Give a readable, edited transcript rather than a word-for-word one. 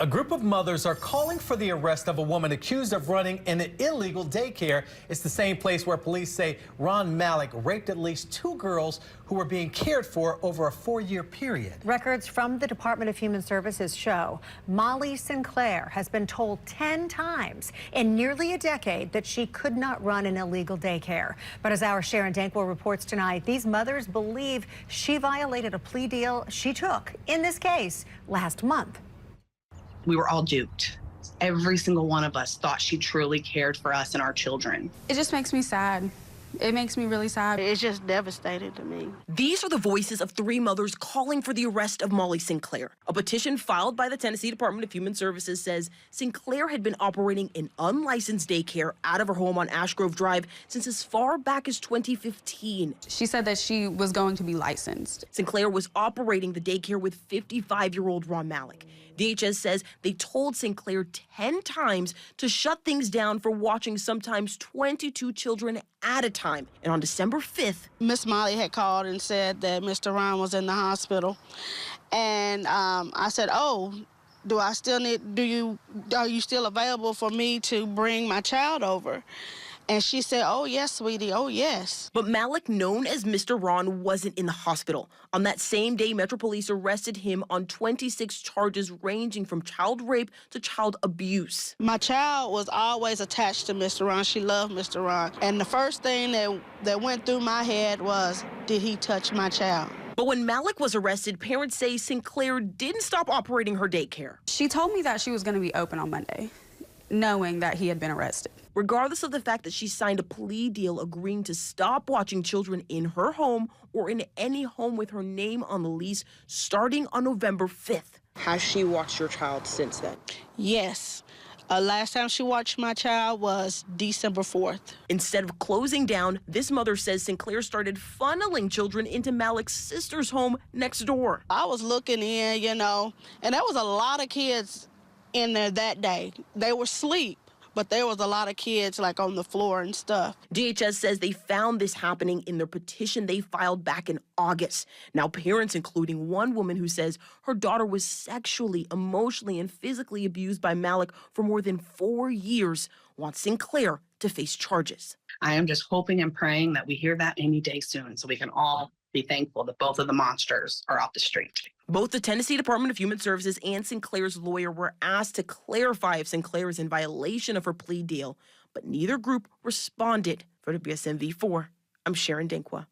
A group of mothers are calling for the arrest of a woman accused of running an illegal daycare. It's the same place where police say Ron Malik raped at least 2 girls who were being cared for over a 4-year period. Records from the Department of Human Services show Molly Sinclair has been told 10 times in nearly a decade that she could not run an illegal daycare. But as our Sharon Dankwell reports tonight, these mothers believe she violated a plea deal she took in this case last month. We were all duped. Every single one of us thought she truly cared for us and our children. It just makes me sad. It makes me really sad. It's just devastating to me. These are the voices of 3 mothers calling for the arrest of Molly Sinclair. A petition filed by the Tennessee Department of Human Services says Sinclair had been operating an unlicensed daycare out of her home on Ash Grove Drive since as far back as 2015. She said that she was going to be licensed. Sinclair was operating the daycare with 55-year-old Ron Malik. DHS says they told Sinclair 10 times to shut things down for watching sometimes 22 children at a time. And on December 5th, Miss Molly had called and said that Mr. Ron was in the hospital. And I said, oh, are you still available for me to bring my child over? And she said, oh, yes, sweetie, oh, yes. But Malik, known as Mr. Ron, wasn't in the hospital. On that same day, Metro Police arrested him on 26 charges ranging from child rape to child abuse. My child was always attached to Mr. Ron. She loved Mr. Ron. And the first thing that went through my head was, did he touch my child? But when Malik was arrested, parents say Sinclair didn't stop operating her daycare. She told me that she was going to be open on Monday, knowing that he had been arrested. Regardless of the fact that she signed a plea deal agreeing to stop watching children in her home or in any home with her name on the lease starting on November 5th. Has she watched your child since then? Yes. Last time she watched my child was December 4th. Instead of closing down, this mother says Sinclair started funneling children into Malik's sister's home next door. I was looking in, and there was a lot of kids in there that day. They were asleep, but there was a lot of kids like on the floor and stuff. DHS says they found this happening in their petition they filed back in August. Now parents, including one woman who says her daughter was sexually, emotionally, and physically abused by Malik for more than 4 years, want Sinclair to face charges. I am just hoping and praying that we hear that any day soon so we can all be thankful that both of the monsters are off the street. Both the Tennessee Department of Human Services and Sinclair's lawyer were asked to clarify if Sinclair is in violation of her plea deal, but neither group responded. For WSMV4, I'm Sharon Dankwell.